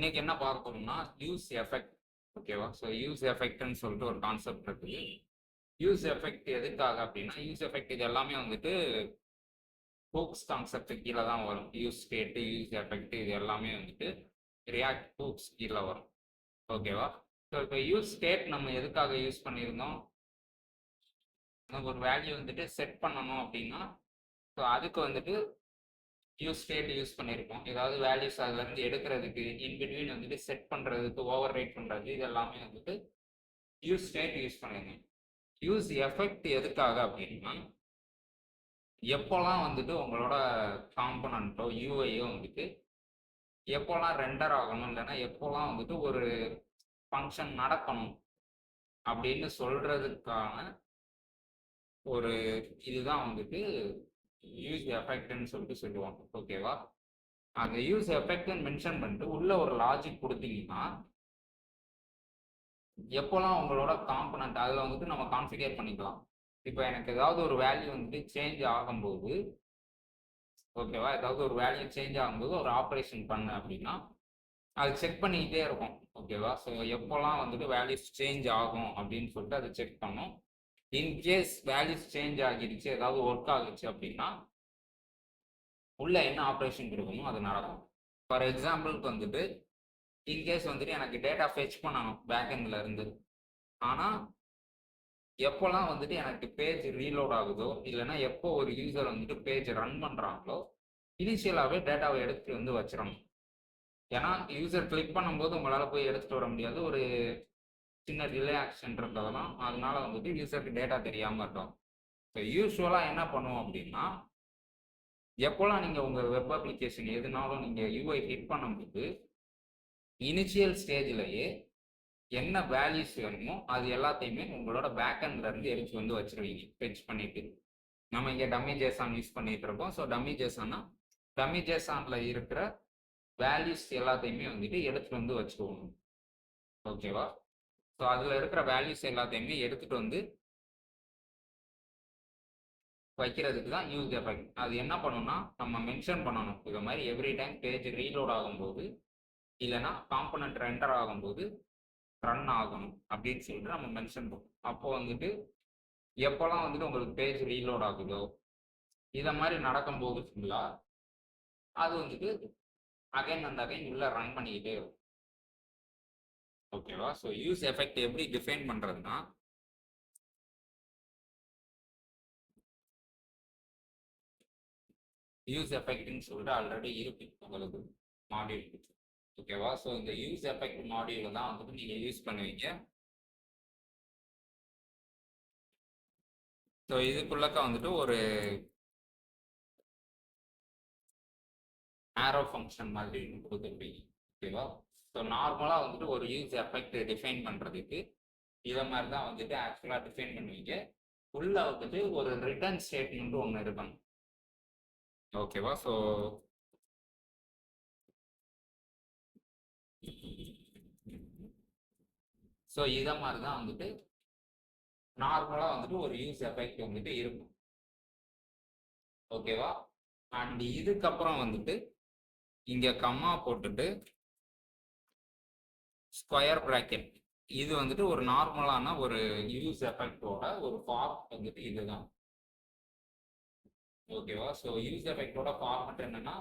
இன்னைக்கு என்ன பார்க்க போறோம்னா யூஸ் எஃபெக்ட். ஓகேவா? ஸோ யூஸ் எஃபெக்ட்னு சொல்லிட்டு ஒரு கான்செப்ட் இருக்கு. யூஸ் எஃபெக்ட் எதுக்காக அப்படின்னா, யூஸ் எஃபெக்ட் இது எல்லாமே வந்துட்டு ஹூக்ஸ் கான்செப்ட் கீழே தான் வரும். யூஸ் ஸ்டேட்டு, யூஸ் எஃபெக்ட் இது எல்லாமே வந்துட்டு ரியாக்ட் ஹூக்ஸ் கீழே வரும். ஓகேவா? ஸோ இப்போ யூஸ் ஸ்டேட் நம்ம எதுக்காக யூஸ் பண்ணியிருந்தோம், நம்ம ஒரு வேல்யூ வந்துட்டு செட் பண்ணணும் அப்படின்னா, ஸோ அதுக்கு வந்துட்டு யூஸ் ஸ்டேட் யூஸ் பண்ணியிருக்கோம். ஏதாவது வேல்யூஸ் அதுலேருந்து எடுக்கிறதுக்கு, இன்பிட்வீன் வந்துட்டு செட் பண்ணுறதுக்கு, ஓவர் ரைட் பண்ணுறது, இது எல்லாமே வந்துட்டு யூஸ் ஸ்டேட் யூஸ் பண்ணியிருக்கோம். யூஸ் எஃபெக்ட் எதுக்காக அப்படின்னா, எப்போல்லாம் வந்துட்டு உங்களோட காம்பனண்ட்டோ யூஐயோ வந்துட்டு எப்போல்லாம் ரெண்டர் ஆகணும், இல்லைன்னா எப்போல்லாம் வந்துட்டு ஒரு ஃபங்க்ஷன் நடக்கணும் அப்படின்னு சொல்றதுக்கான ஒரு இதுதான் வந்துட்டு யூஸ் எஃபெக்ட்னு சொல்லிட்டு சொல்லுவாங்க. ஓகேவா? அந்த யூஸ் எஃபெக்ட்னு மென்ஷன் பண்ணிட்டு உள்ள ஒரு லாஜிக் கொடுத்தீங்கன்னா, எப்போல்லாம் உங்களோட காம்பனண்ட் அதில் வந்துட்டு நம்ம கான்ஃபிகர் பண்ணிக்கலாம். இப்போ எனக்கு ஏதாவது ஒரு வேல்யூ வந்துட்டு சேஞ்ச் ஆகும்போது, ஓகேவா, ஏதாவது ஒரு வேல்யூ சேஞ்ச் ஆகும்போது ஒரு ஆப்ரேஷன் பண்ணு அப்படின்னா அது செக் பண்ணிக்கிட்டே இருக்கும். ஓகேவா? ஸோ எப்போல்லாம் வந்துட்டு வேல்யூஸ் சேஞ்ச் ஆகும் அப்படின்னு சொல்லிட்டு அதை செக் பண்ணும். இன்கேஸ் வேல்யூஸ் சேஞ்ச் ஆகிடுச்சு, ஏதாவது ஒர்க் ஆகிடுச்சு அப்படின்னா உள்ள என்ன ஆப்ரேஷன் இருக்கணும் அது நடக்கும். ஃபார் எக்ஸாம்பிளுக்கு வந்துட்டு இன்கேஸ் வந்துட்டு எனக்கு டேட்டா ஃபெச் பண்ணணும் பேக்எண்ட்ல இருந்து, ஆனால் எப்போல்லாம் வந்துட்டு எனக்கு பேஜ் ரீலோட் ஆகுதோ, இல்லைன்னா எப்போ ஒரு யூசர் வந்துட்டு பேஜ் ரன் பண்ணுறாங்களோ, இனிஷியலாகவே டேட்டாவை எடுத்துகிட்டு வந்து வச்சிடணும். ஏன்னா யூசர் கிளிக் பண்ணும்போது உங்களால் போய் எடுத்துகிட்டு வர முடியாது, ஒரு சின்ன டிலே ஆக்ஷன் இருக்கிறதெல்லாம், அதனால வந்துட்டு யூசருக்கு டேட்டா தெரியாமல் இருக்கும். ஸோ யூஸ்வலாக என்ன பண்ணுவோம் அப்படின்னா, எப்போல்லாம் நீங்கள் உங்கள் வெப் அப்ளிகேஷன் எதுனாலும் நீங்கள் யூஐ ஹிட் பண்ணும்போது இனிஷியல் ஸ்டேஜ்லேயே என்ன வேல்யூஸ் வேணுமோ அது எல்லாத்தையுமே உங்களோட பேக்எண்ட்ல இருந்து எடுத்து வந்து வச்சிருவீங்க ஃபெச் பண்ணிட்டு. நம்ம இங்கே டம்மி ஜேசான் யூஸ் பண்ணிட்டு இருக்கோம். ஸோ டம்மி ஜேசான்ல இருக்கிற வேல்யூஸ் எல்லாத்தையுமே வந்துட்டு எடுத்துட்டு வந்து வச்சுக்குவோம். ஓகேவா? ஸோ அதில் இருக்கிற வேல்யூஸ் எல்லாத்தையுமே எடுத்துட்டு வந்து வைக்கிறதுக்கு தான் யூஸ் எஃபெக்ட். அது என்ன பண்ணணும்னா, நம்ம மென்ஷன் பண்ணணும் இது மாதிரி எவ்ரி டைம் பேஜ் ரீலோட் ஆகும்போது, இல்லைன்னா காம்பனண்ட் ரெண்டர் ஆகும்போது ரன் ஆகணும் அப்படின்னு சொல்லிட்டு நம்ம மென்ஷன் பண்ணுவோம். அப்போ வந்துட்டு எப்போல்லாம் வந்துட்டு உங்களுக்கு பேஜ் ரீலோட் ஆகுதோ, இதை மாதிரி நடக்கும்போது ஃபுல்லாக அது வந்துட்டு அகைன் அண்ட் அகைன் உள்ள ரன் பண்ணிக்கிட்டே இருக்கும். ஓகேவா? ஸோ யூஸ் எஃபெக்ட் எப்படி டிஃபைன் பண்ணுறதுன்னா, யூஸ் எஃபெக்ட்னு சொல்லிட்டு ஆல்ரெடி இருக்கு உங்களுக்கு மாடியூல். ஓகேவா? ஸோ இந்த யூஸ் எஃபெக்ட் மாடியூல தான் வந்துட்டு நீங்கள் யூஸ் பண்ணுவீங்க. ஸோ இதுக்குள்ளக்க வந்துட்டு ஒரு ஆரோ ஃபங்க்ஷன் மாதிரி கொடுத்துருப்பீங்க. ஓகேவா? ஸோ நார்மலாக வந்துட்டு ஒரு யூஸ் எஃபெக்ட் டிஃபைன் பண்ணுறதுக்கு இதை மாதிரி தான் வந்துட்டு ஆக்சுவலாக டிஃபைன் பண்ணுவீங்க. உள்ள வந்துட்டு ஒரு ரிட்டர்ன் ஸ்டேட்மெண்ட் ஒன்று இருக்கணும். ஓகேவா? ஸோ இதை மாதிரி தான் வந்துட்டு நார்மலாக வந்துட்டு ஒரு யூஸ் எஃபெக்ட் வந்துட்டு இருக்கும். ஓகேவா? அண்ட் இதுக்கப்புறம் வந்துட்டு இங்கே கம்மா போட்டுட்டு ஸ்கொயர் பிராக்கெட், இது வந்துட்டு ஒரு நார்மலான ஒரு யூஸ் எஃபெக்டோட ஒரு ஃபார்ம் வந்துட்டு இதுதான். ஓகேவா? ஸோ யூஸ் எஃபெக்டோட ஃபார்மட் என்னன்னா,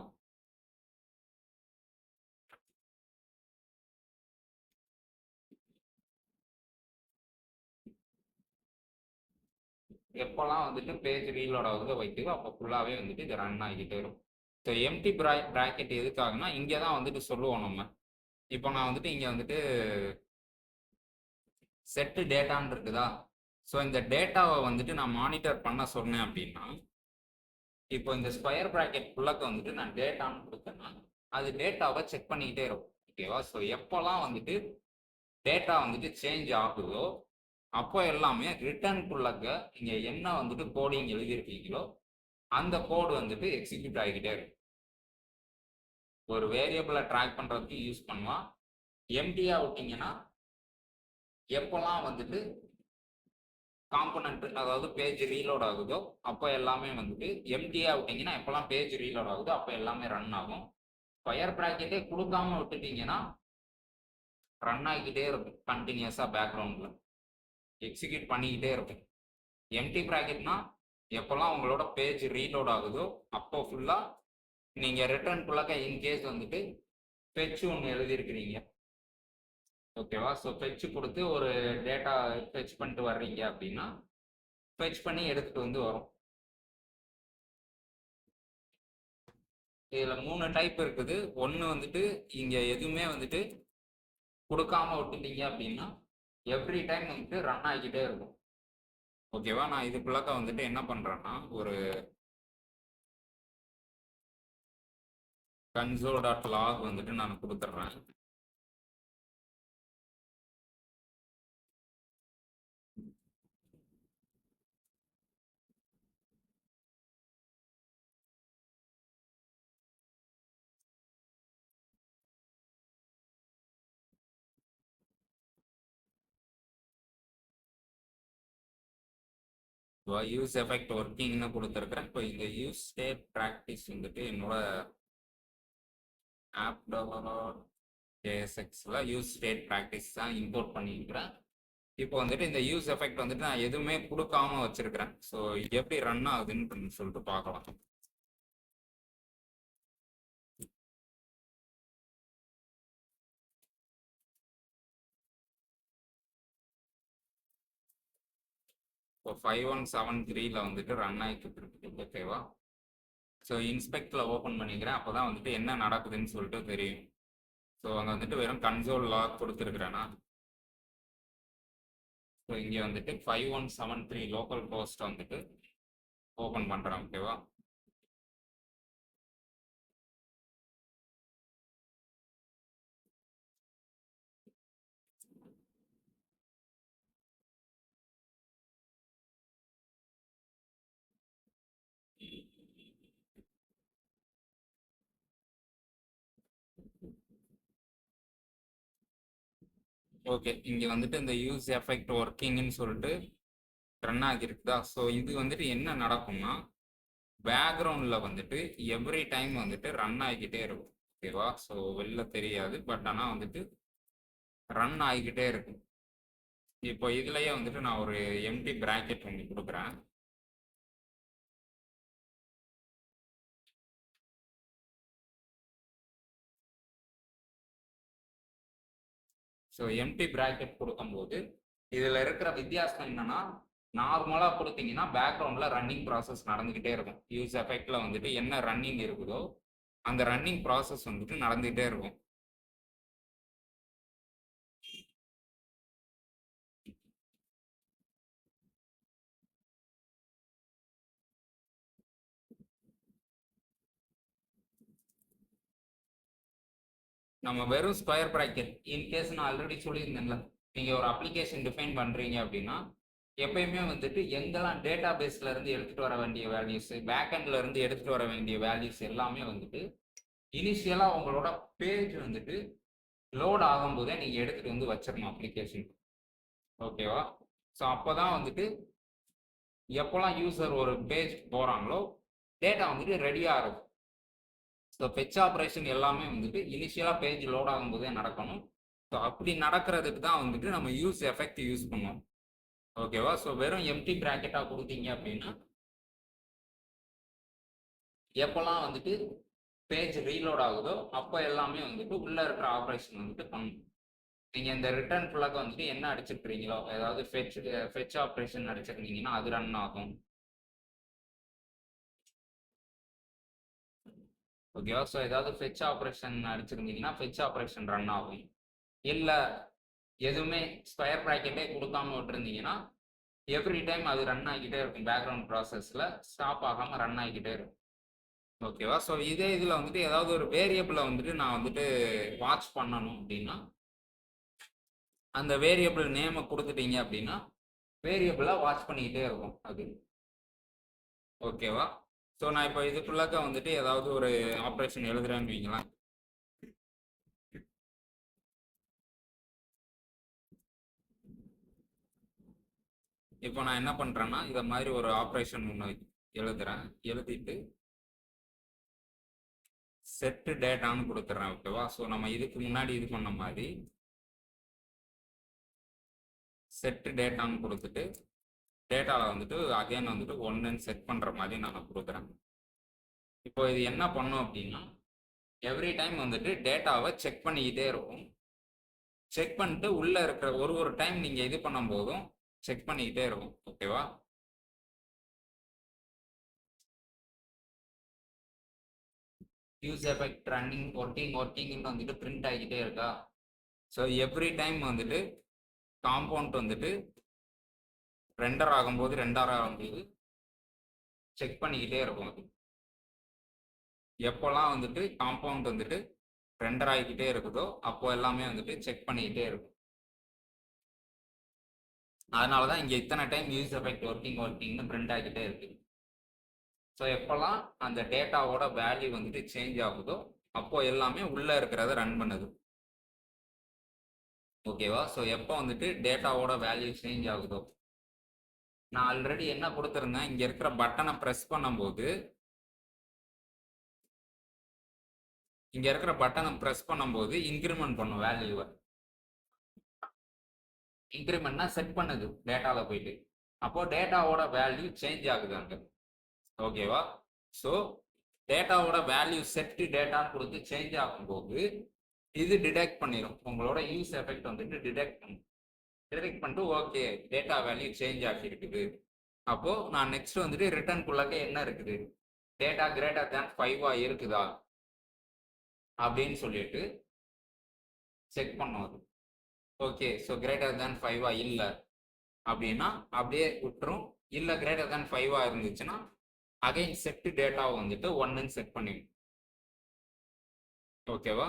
எப்போல்லாம் வந்துட்டு பேஜ் ரீலோட் ஆகுது வைக்குது அப்போ ஃபுல்லாகவே வந்துட்டு இது ரன் ஆகிக்கிட்டே இருக்கும். ஸோ எம்டி பிராக்கெட் எதுக்காகனா, இங்கே தான் வந்துட்டு சொல்லுவோம் நம்ம. இப்போ நான் வந்துட்டு இங்கே வந்துட்டு செட்டு டேட்டான்னு இருக்குதா, ஸோ இந்த டேட்டாவை வந்துட்டு நான் மானிட்டர் பண்ண சொன்னேன் அப்படின்னா, இப்போ இந்த ஸ்கொயர் பிராக்கெட் ஃபுல்லாக வந்துட்டு நான் டேட்டான்னு கொடுத்தேன்னா அது டேட்டாவை செக் பண்ணிக்கிட்டே இருக்கும். ஓகேவா? ஸோ எப்போல்லாம் வந்துட்டு டேட்டா வந்துட்டு சேஞ்ச் ஆகுதோ அப்போ எல்லாமே ரிட்டர்னுக்குள்ளக்க இங்கே என்ன வந்துட்டு கோடிங் எழுதியிருக்கீங்களோ அந்த கோடு வந்துட்டு எக்ஸிக்யூட் ஆகிக்கிட்டே இருக்கும். ஒரு வேரியபிளை ட்ராக் பண்ணுறதுக்கு யூஸ் பண்ணுவான். எம்டியாக விட்டிங்கன்னா எப்போல்லாம் வந்துட்டு காம்பனண்ட் அதாவது பேஜ் ரீலோட் ஆகுதோ அப்போ எல்லாமே வந்துட்டு, எம்டியாக விட்டிங்கன்னா எப்போல்லாம் பேஜ் ரீலோட் ஆகுதோ அப்போ எல்லாமே ரன் ஆகும். ஸ்கொயர் ப்ராக்கெட்டே கொடுக்காம விட்டுட்டீங்கன்னா ரன் ஆகிக்கிட்டே இருக்கும் கண்டினியூஸாக பேக்ரவுண்டில் எக்ஸிக்யூட் பண்ணிக்கிட்டே இருக்கும். எம்டி ப்ராக்கெட்னா எப்போல்லாம் உங்களோட பேஜ் ரீலோட் ஆகுதோ அப்போ ஃபுல்லாக நீங்கள் ரிட்டர்னுக்குள்ளாக்க இன்கேஸ் வந்துட்டு ஃபெட்ச் ஒன்று எழுதியிருக்கிறீங்க, ஓகேவா? ஸோ ஃபெட்ச் கொடுத்து ஒரு டேட்டா ஃபெட்ச் பண்ணிட்டு வர்றீங்க அப்படின்னா ஃபெட்ச் பண்ணி எடுத்துகிட்டு வந்து வரும். இதில் 3 டைப் இருக்குது. ஒன்று வந்துட்டு இங்கே எதுவுமே வந்துட்டு கொடுக்காம விட்டுட்டீங்க அப்படின்னா எவ்ரி டைம் வந்துட்டு ரன் ஆகிக்கிட்டே இருக்கும், ஓகேவா? நான் இதுக்குள்ளாக்க வந்துட்டு என்ன பண்ணுறேன்னா ஒரு console.log வந்துட்டு நான் கொடுத்துட்றேன். யூஸ் எஃபெக்ட் ஒர்க்கிங்னு கொடுத்துருக்குறேன். இப்போ இந்த யூஸ் ஸ்டேட் ப்ராக்டிஸ் வந்துட்டு என்னோட ஆப் டெவலப்பர் JSXல யூஸ் ஸ்டேட் ப்ராக்டிஸ் தான் இம்போர்ட் பண்ணியிருக்கிறேன். இப்போ வந்துட்டு இந்த யூஸ் எஃபெக்ட் வந்துட்டு நான் எதுவுமே கொடுக்காம வச்சிருக்கிறேன். ஸோ எப்படி ரன் ஆகுதுன்னு சொல்லிட்டு பார்க்கலாம். இப்போ 5173 வந்துட்டு ரன் ஆகிட்டு இருக்குது, ஓகேவா? ஸோ இன்ஸ்பெக்டில் ஓப்பன் பண்ணிக்கிறேன். அப்போ தான் வந்துட்டு என்ன நடக்குதுன்னு சொல்லிட்டு தெரியும். ஸோ அங்கே வந்துட்டு வெறும் கன்சோல் லாக் கொடுத்துருக்குறேன்னா. ஸோ இங்கே வந்துட்டு 5173 லோக்கல் ஹோஸ்ட் வந்துட்டு ஓப்பன் பண்ணுறேன், ஓகேவா? ஓகே, இங்கே வந்துட்டு இந்த யூஸ் எஃபெக்ட் ஒர்க்கிங்னு சொல்லிட்டு ரன் ஆகிருக்குதா? ஸோ இது வந்துட்டு என்ன நடக்கும்னா பேக்ரவுண்டில் வந்துட்டு எவ்ரி டைம் வந்துட்டு ரன் ஆகிக்கிட்டே இருக்கும், ஓகேவா? ஸோ வெளில தெரியாது, பட் ஆனால் வந்துட்டு ரன் ஆகிக்கிட்டே இருக்கும். இப்போ இதுலயே வந்துட்டு நான் ஒரு எம்டி பிராக்கெட் ஒன்று கொடுக்குறேன். ஸோ எம்டி பிராக்கெட் கொடுக்கும்போது இதில் இருக்கிற வித்தியாசம் என்னன்னா, நார்மலாக கொடுத்தீங்கன்னா பேக்ரவுண்டில் ரன்னிங் ப்ராசஸ் நடந்துக்கிட்டே இருக்கும். யூஸ் எஃபெக்டில் வந்துட்டு என்ன ரன்னிங் இருக்குதோ அந்த ரன்னிங் ப்ராசஸ் வந்துட்டு நடந்துகிட்டே இருக்கும். நம்ம வெறும் ஸ்கொயர் ப்ராக்கெட் இன்கேஸ் நான் ஆல்ரெடி சொல்லியிருந்தேன்ல, நீங்கள் ஒரு அப்ளிகேஷன் டிஃபைன் பண்ணுறீங்க அப்படின்னா எப்பயுமே வந்துட்டு எங்கெல்லாம் டேட்டா பேஸ்ல இருந்து எடுத்துகிட்டு வர வேண்டிய வேல்யூஸ், பேக்எண்ட்ல இருந்து எடுத்துகிட்டு வர வேண்டிய வேல்யூஸ் எல்லாமே வந்துட்டு இனிஷியலாக உங்களோட பேஜ் வந்துட்டு லோட் ஆகும்போதே நீங்கள் எடுத்துகிட்டு வந்து வச்சிடணும் அப்ளிகேஷன், ஓகேவா? ஸோ அப்போ தான் வந்துட்டு எப்போல்லாம் யூசர் ஒரு பேஜ் போகிறாங்களோ டேட்டா வந்துட்டு ரெடியாக இருக்கும். ஸோ ஃபெச் ஆப்ரேஷன் எல்லாமே வந்துட்டு இனிஷியலாக பேஜ் லோட் ஆகும்போதே நடக்கணும். ஸோ அப்படி நடக்கிறதுக்கு தான் வந்துட்டு நம்ம யூஸ் எஃபெக்ட் யூஸ் பண்ணுவோம், ஓகேவா? ஸோ வெறும் எம்டி ப்ராக்கெட்டாக கொடுத்தீங்க அப்படின்னா எப்போல்லாம் வந்துட்டு பேஜ் ரீலோட் ஆகுதோ அப்போ எல்லாமே வந்துட்டு உள்ளே இருக்கிற ஆப்ரேஷன் வந்துட்டு பண்ணும். நீங்கள் இந்த ரிட்டர்ன் ஃபுல்லாக வந்துட்டு என்ன அடிச்சிருக்கிறீங்களோ, ஏதாவது ஃபெச் ஆப்ரேஷன் அடிச்சிருந்தீங்கன்னா அது ரன் ஆகும், ஓகேவா? ஸோ ஏதாவது ஃபெச் ஆப்ரேஷன் அடிச்சிருந்தீங்கன்னா ஃபெச் ஆப்ரேஷன் ரன் ஆகும். இல்லை எதுவுமே ஸ்கொயர் ப்ராக்கெட்டே கொடுக்காம விட்டுருந்தீங்கன்னா எவ்ரி டைம் அது ரன் ஆகிக்கிட்டே இருக்கும், பேக்ரவுண்ட் ப்ராசஸில் ஸ்டாப் ஆகாமல் ரன் ஆகிக்கிட்டே இருக்கும், ஓகேவா? ஸோ இதே இதில் வந்துட்டு ஏதாவது ஒரு வேரியபிளை வந்துட்டு நான் வந்துட்டு வாட்ச் பண்ணணும் அப்படின்னா அந்த வேரியபிள் நேமை கொடுத்துட்டீங்க அப்படின்னா வேரியபிளாக வாட்ச் பண்ணிக்கிட்டே இருக்கும் அது, ஓகேவா? ஸோ நான் இப்போ இதுக்குள்ளாக்க வந்துட்டு ஏதாவது ஒரு ஆப்ரேஷன் எழுதுறேன்னு வைங்களேன். இப்போ நான் என்ன பண்ணுறேன்னா இதை மாதிரி ஒரு ஆப்ரேஷன் ஒன்று எழுதுறேன், எழுதிட்டு செட்டு டேட்டான்னு கொடுத்துட்றேன், ஓகேவா? ஸோ நம்ம இதுக்கு முன்னாடி இது பண்ண மாதிரி செட் டேட்டான்னு கொடுத்துட்டு டேட்டாவில் வந்துட்டு அகைன் வந்துட்டு ஒன்றுன்னு செட் பண்ணுற மாதிரி நான் கொடுக்குறேன். இப்போ இது என்ன பண்ணும் அப்படின்னா எவ்ரி டைம் வந்துட்டு டேட்டாவை செக் பண்ணிக்கிட்டே இருக்கும். செக் பண்ணிட்டு உள்ளே இருக்கிற ஒரு டைம் நீங்கள் இது பண்ணும் போதும் செக் பண்ணிக்கிட்டே இருக்கும். ஓகேவா? யூஸ் எஃபெக்ட் ரன்னிங் ஒர்க்கிங்னு வந்துட்டு பிரிண்ட் ஆகிக்கிட்டே இருக்கா. ஸோ எவ்ரி டைம் வந்துட்டு காம்பவுண்ட் வந்துட்டு ரெண்டர் ஆகும்போது செக் பண்ணிக்கிட்டே இருக்கும். அது எப்போல்லாம் வந்துட்டு காம்பவுண்ட் வந்துட்டு ரெண்டர் ஆகிக்கிட்டே இருக்குதோ அப்போ எல்லாமே வந்துட்டு செக் பண்ணிக்கிட்டே இருக்கும். அதனால தான் இங்கே இத்தனை டைம் யூஸ் எஃபெக்ட் ஒர்க்கிங்னு பிரிண்ட் ஆகிக்கிட்டே இருக்கு. ஸோ எப்போல்லாம் அந்த டேட்டாவோட வேல்யூ வந்துட்டு சேஞ்ச் ஆகுதோ அப்போ எல்லாமே உள்ளே இருக்கிறத ரன் பண்ணுது. ஓகேவா? ஸோ எப்போ வந்துட்டு டேட்டாவோட வேல்யூ சேஞ்ச் ஆகுதோ, நான் ஆல்ரெடி என்ன கொடுத்துருந்தேன், இங்கே இருக்கிற பட்டனை ப்ரெஸ் பண்ணும்போது இன்க்ரிமெண்ட் பண்ணும் வேல்யூவை. இன்க்ரிமெண்ட்னா செட் பண்ணுது டேட்டாவில் போயிட்டு. அப்போ டேட்டாவோட வேல்யூ சேஞ்ச் ஆகுது அங்கே. ஓகேவா? ஸோ டேட்டாவோட வேல்யூ செட்டு டேட்டான்னு கொடுத்து சேஞ்ச் ஆகும்போது இது டிடெக்ட் பண்ணிடும். உங்களோட யூஸ் எஃபெக்ட் வந்துட்டு டிடெக்ட் பண்ணிட்டு ஓகே டேட்டா வேல்யூ சேஞ்ச் ஆகி இருக்குது. அப்போ நான் நெக்ஸ்ட் வந்துட்டு ரிட்டர்னுக்குள்ளாக்க என்ன இருக்குது, டேட்டா கிரேட்டர் தேன் 5 இருக்குதா அப்படின்னு சொல்லிட்டு செக் பண்ணும். ஓகே ஸோ கிரேட்டர் தேன் 5 இல்லை அப்படின்னா அப்படியே விட்டுரும். இல்லை கிரேட்டர் தேன் 5 இருந்துச்சுன்னா அகைன் செட் டேட்டாவை வந்துட்டு 1ன்னு செட் பண்ணிடும். ஓகேவா?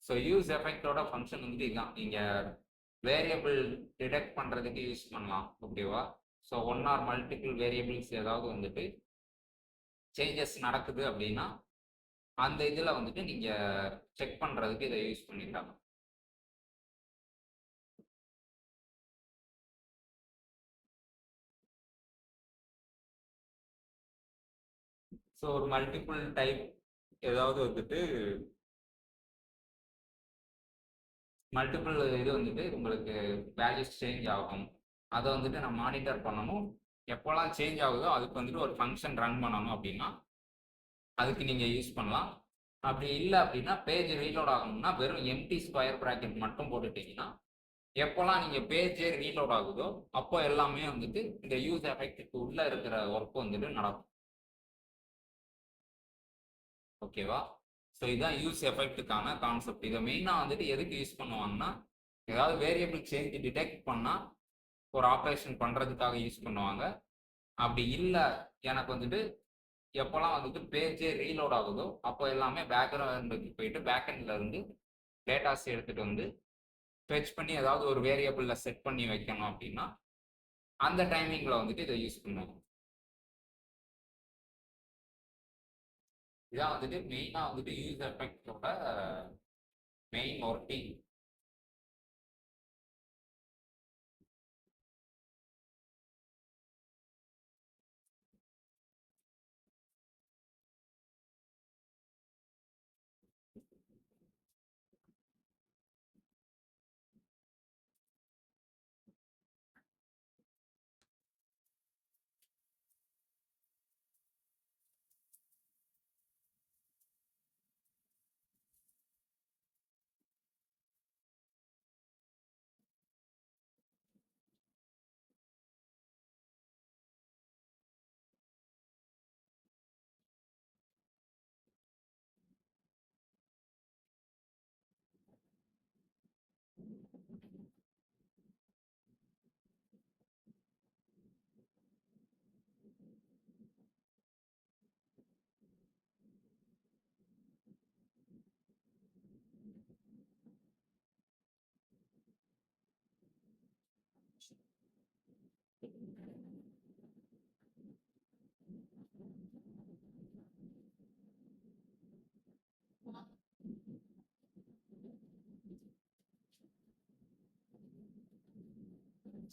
ஸோ யூஸ் எஃபெக்டோட ஃபங்க்ஷன் வந்து இதுதான். நீங்கள் வேரியபிள் டிடெக்ட் பண்ணுறதுக்கு யூஸ் பண்ணலாம். ஓகேவா? So one or multiple variables ஏதாவது வந்துட்டு சேஞ்சஸ் நடக்குது அப்படின்னா அந்த இதில் வந்துட்டு நீங்கள் செக் பண்ணுறதுக்கு இதை யூஸ் பண்ணிக்கலாம். ஸோ ஒரு மல்டிபிள் டைப் ஏதாவது வந்துட்டு மல்டிபிள் இது வந்துட்டு உங்களுக்கு வேல்யூஸ் சேஞ்ச் ஆகும். அதை வந்துட்டு நம்ம மானிட்டர் பண்ணணும். எப்போல்லாம் சேஞ்ச் ஆகுதோ அதுக்கு வந்துட்டு ஒரு ஃபங்க்ஷன் ரன் பண்ணணும் அப்படின்னா அதுக்கு நீங்கள் யூஸ் பண்ணலாம். அப்படி இல்லை அப்படின்னா பேஜ் ரீலோட் ஆகணும்னா வெறும் எம்டி ஸ்கொயர் ப்ராக்கெட் மட்டும் போட்டுட்டீங்கன்னா எப்போல்லாம் நீங்கள் பேஜே ரீலோட் ஆகுதோ அப்போ எல்லாமே வந்துட்டு இந்த யூஸ் எஃபெக்ட்டுக்கு உள்ளே இருக்கிற ஒர்க் வந்துட்டு நடக்கும். ஓகேவா? ஸோ இதுதான் யூஸ் எஃபெக்ட்டுக்கான கான்செப்ட். இதை மெயினாக வந்துட்டு எதுக்கு யூஸ் பண்ணுவாங்கன்னா ஏதாவது வேரியபிள் சேஞ்ச் டிடெக்ட் பண்ணால் ஒரு ஆப்ரேஷன் பண்ணுறதுக்காக யூஸ் பண்ணுவாங்க. அப்படி இல்லை எனக்கு வந்துட்டு எப்போல்லாம் வந்துட்டு பேஜே ரீலோட் ஆகுதோ அப்போ எல்லாமே பேக்ரவுண்டுக்கு போயிட்டு பேக்எண்டில் இருந்து டேட்டாஸ் எடுத்துகிட்டு வந்து ஃபெச் பண்ணி ஏதாவது ஒரு வேரியபிளில் செட் பண்ணி வைக்கணும் அப்படின்னா அந்த டைமிங்கில் வந்துட்டு இதை யூஸ் பண்ணுவோம். இதான் வந்துட்டு மெயினாக வந்துட்டு யூஸ் எஃபெக்டோட மெயின் ஒர்க்கிங்.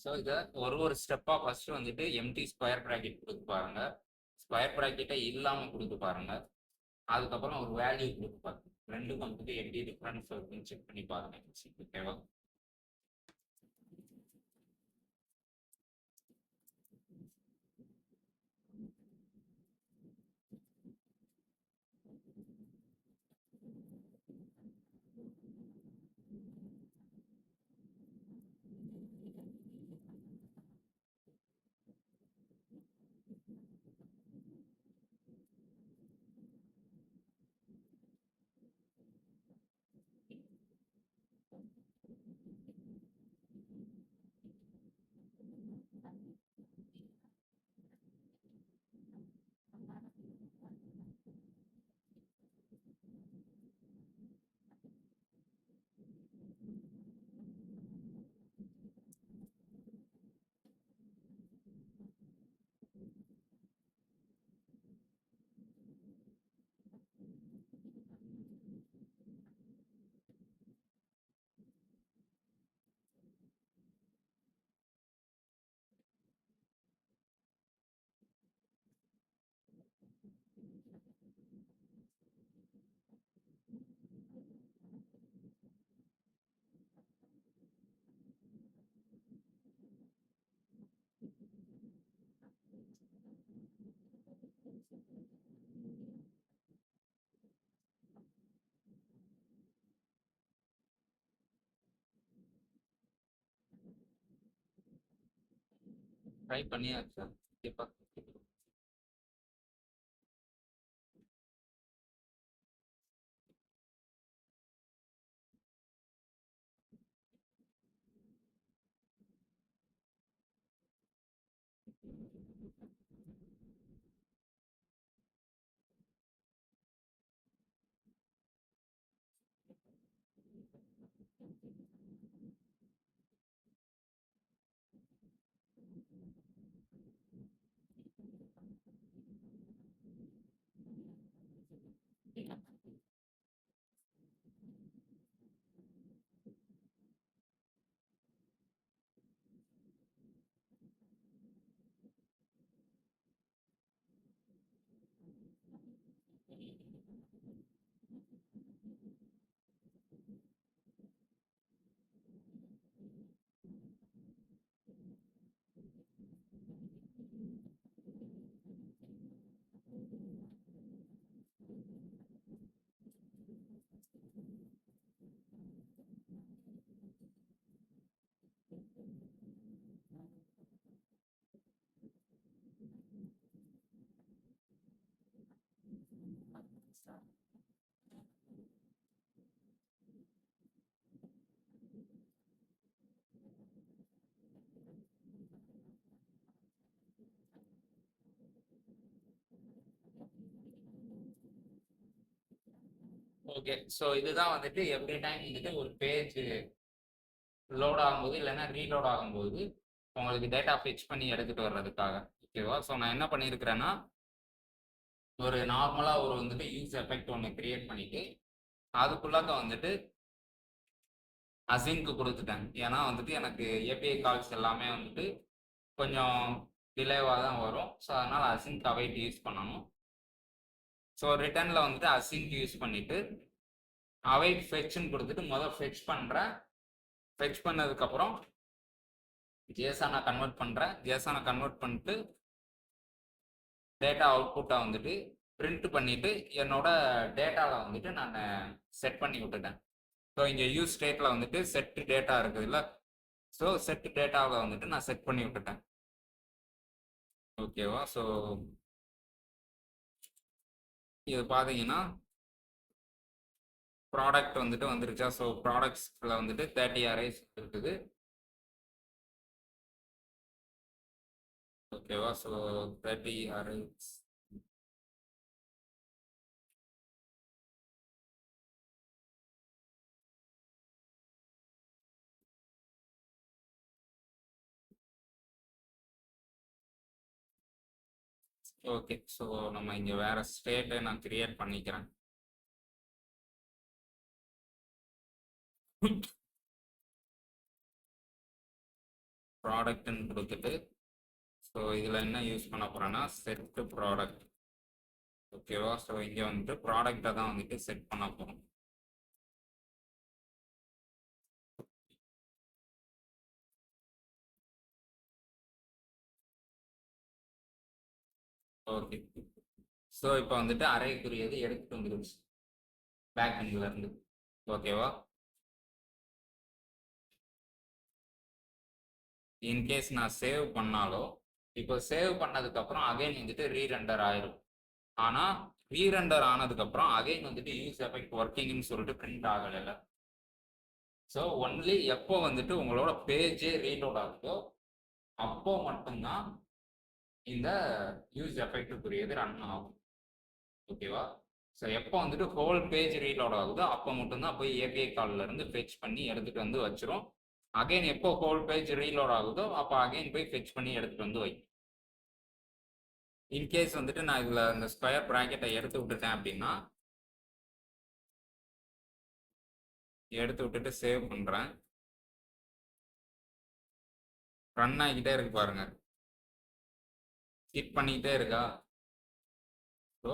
ஸோ இதை ஒரு ஸ்டெப்பாக ஃபஸ்ட்டு வந்துட்டு எம்டி ஸ்கொயர் ப்ராக்கெட் கொடுத்து பாருங்க. ஸ்கொயர் ப்ராக்கெட்டை இல்லாமல் கொடுத்து பாருங்க. அதுக்கப்புறம் ஒரு வேல்யூ கொடுத்து பாருங்க. ரெண்டுக்கும் வந்துட்டு எப்படி டிஃப்ரென்ஸ் இருக்குன்னு செக் பண்ணி பாருங்க. ஓகேவா? ட்ரை பண்ணியாச்சு இப்போ. ஓகே, ஸோ இதுதான் வந்துட்டு எவ்ரி டைம் வந்துட்டு ஒரு பேஜ் லோட் ஆகும்போது இல்லைன்னா ரீலோட் ஆகும்போது உங்களுக்கு டேட்டா ஃபிக்ஸ் பண்ணி எடுத்துகிட்டு வர்றதுக்காக. ஓகேவா? ஸோ நான் என்ன பண்ணியிருக்கிறேன்னா, ஒரு நார்மலாக ஒரு வந்துட்டு யூஸ் எஃபெக்ட் ஒன்று கிரியேட் பண்ணிவிட்டு அதுக்குள்ளாக்க வந்துட்டு அசிங்க்கு கொடுத்துட்டேன். ஏன்னா வந்துட்டு எனக்கு ஏபிஐ கால்ஸ் எல்லாமே வந்துட்டு கொஞ்சம் டிலேவாக தான் வரும். ஸோ அதனால் அசிங்க் அவைட் யூஸ் பண்ணணும். ஸோ ரிட்டர்னில் வந்துட்டு அசிங்க் யூஸ் பண்ணிவிட்டு அவைட் ஃபெட்ச்னு கொடுத்துட்டு முதல் ஃபெட்ச் பண்ணுறேன். ஃபெட்ச் பண்ணதுக்கப்புறம் ஜேசனை கன்வெர்ட் பண்ணுறேன். ஜேசனை கன்வெர்ட் பண்ணிட்டு டேட்டா அவுட்புட்டை வந்துட்டு பிரிண்ட் பண்ணிவிட்டு என்னோட டேட்டாவில் வந்துட்டு நான் செட் பண்ணி விட்டுட்டேன். ஸோ இங்கே யூஸ் ஸ்டேட்டில் வந்துட்டு செட் டேட்டா இருக்குதுல்ல, ஸோ செட் டேட்டாவில் வந்துட்டு நான் செட் பண்ணி விட்டுட்டேன். ஓகேவா? ஸோ இது பார்த்தீங்கன்னா ப்ராடக்ட் வந்துட்டு வந்துருச்சா? ஸோ ப்ராடக்ட்ஸில் வந்துட்டு 30 அரேஸ் இருக்குது. ஓகேவா? So 30 arrays. ஓகே, ஸோ நம்ம இங்கே வேற ஸ்டேட்டை நான் கிரியேட் பண்ணிக்கிறேன். ப்ராடக்ட்னு கொடுத்துட்டு ஸோ இதில் என்ன யூஸ் பண்ண போகிறேன்னா செட் ப்ராடக்ட். ஓகேவா? ஸோ இங்கே வந்துட்டு ப்ராடக்டை தான் வந்துட்டு செட் பண்ண போகிறோம். ஓகே, ஸோ இப்போ வந்துட்டு அரைக்குரியது எடுத்துட்டு வந்துருச்சு பேக் எண்ட்ல இருந்து. ஓகேவா? இன்கேஸ் நான் சேவ் பண்ணாலோ, இப்போ சேவ் பண்ணதுக்கப்புறம் அகைன் வந்துட்டு ரீரெண்டர் ஆயிரும். ஆனால் ரீரெண்டர் ஆனதுக்கப்புறம் அகைன் வந்துட்டு யூஸ் எஃபெக்ட் ஒர்க்கிங்னு சொல்லிட்டு பிரிண்ட் ஆகலை. ஸோ ஒன்லி எப்போ வந்துட்டு உங்களோட பேஜே ரீலோட் ஆகுதோ அப்போ மட்டும்தான் இந்த யூஸ் எஃபெக்டுக்குரியது ரன் ஆகும். ஓகேவா? ஸோ எப்போ வந்துட்டு ஹோல் பேஜ் ரீலோட் ஆகுதோ அப்போ மட்டும்தான் போய் ஏபிஐ காலில் இருந்து ஃபெச் பண்ணி எடுத்துகிட்டு வந்து வச்சிரும். அகைன் எப்போ ஹோல் பேஜ் ரீலோட் ஆகுதோ அப்போ அகைன் போய் ஃபெச் பண்ணி எடுத்துகிட்டு வந்து வை. இன்கேஸ் வந்துட்டு நான் இதில் இந்த ஸ்கொயர் ப்ராக்கெட்டை எடுத்து விட்டுட்டேன் அப்படின்னா, எடுத்து விட்டுட்டு சேவ் பண்ணுறேன். ரன் ஆகிக்கிட்டே இருக்கு பாருங்க, ஹிட் பண்ணிக்கிட்டே இருக்கா? ஸோ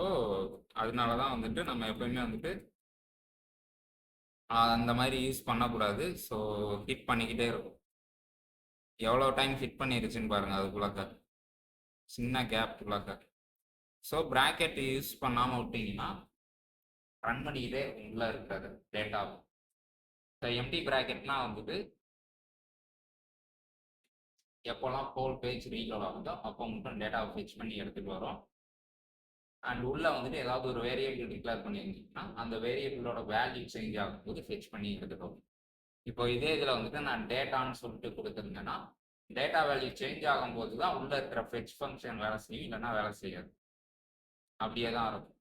அதனால தான் வந்துட்டு நம்ம எப்பவுமே வந்துட்டு அந்த மாதிரி யூஸ் பண்ணக்கூடாது. ஸோ ஹிட் பண்ணிக்கிட்டே இருக்கும். எவ்வளோ டைம் ஹிட் பண்ணிருச்சுன்னு பாருங்கள் அதுக்குள்ளாக்க, சின்ன கேப்புக்குள்ளாக்க. ஸோ ப்ராக்கெட் யூஸ் பண்ணாமல் விட்டிங்கன்னா ரன் பண்ணிக்கிட்டே உள்ளே இருக்காது டேட்டாவும். ஸோ எம்டி ப்ராக்கெட்னா வந்துட்டு எப்போல்லாம் ஹோல் பேஜ் ரீலோட் ஆகுதோ அப்போ மட்டும் டேட்டாவை ஃபெச் பண்ணி எடுத்துகிட்டு வரும். அண்ட் உள்ள வந்துட்டு ஏதாவது ஒரு வேரியபிள் டிக்ளேர் பண்ணியிருந்தீங்கன்னா அந்த வேரியபிளோட வேல்யூ சேஞ்ச் ஆகும்போது ஃபெச் பண்ணி எடுத்துகிட்டு வரும். இப்போ இதே இதில் வந்துட்டு நான் டேட்டான்னு சொல்லிட்டு கொடுத்துருந்தேன்னா டேட்டா வேல்யூ சேஞ்ச் ஆகும்போது தான் உள்ள இருக்கிற ஃபெச் ஃபங்க்ஷன் வேலை செய்யும், இல்லைன்னா வேலை செய்யாது. அப்படியே தான் இருக்கும்.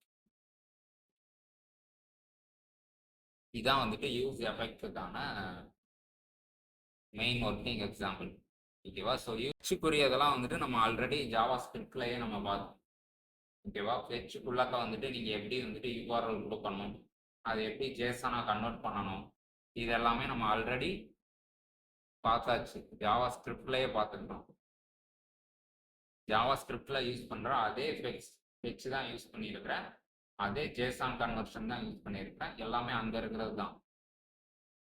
இதான் வந்துட்டு யூஸ் எஃபெக்ட்டுக்கான மெயின் ஒர்க்கிங் எக்ஸாம்பிள். ஓகேவா? ஸோ யூஸுக்குரியதெல்லாம் வந்துட்டு நம்ம ஆல்ரெடி ஜாவா ஸ்கிரிப்ட்லேயே நம்ம பார்த்தோம். ஓகேவா? ஃபெச்சுக்குள்ளாக்க வந்துட்டு நீங்கள் எப்படி வந்துட்டு யூஆர்எல் கொடுக்கணும், அதை எப்படி ஜேசனாக கன்வெர்ட் பண்ணணும், இது எல்லாமே நம்ம ஆல்ரெடி பார்த்தாச்சு. ஜாவா ஸ்கிரிப்ட்லேயே பார்த்துருக்கோம். ஜாவா ஸ்கிரிப்டில் யூஸ் பண்ணுற அதே ஃபெச் தான் யூஸ் பண்ணியிருக்கிறேன், அதே ஜேசான் கன்வர்ஷன் தான் யூஸ் பண்ணியிருக்கிறேன். எல்லாமே அங்கே இருக்கிறது தான்.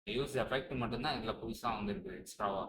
யூஸ் எஃபெக்ட் மட்டும்தான் இதில் புதுசாக வந்துருக்கு எக்ஸ்ட்ராவாக.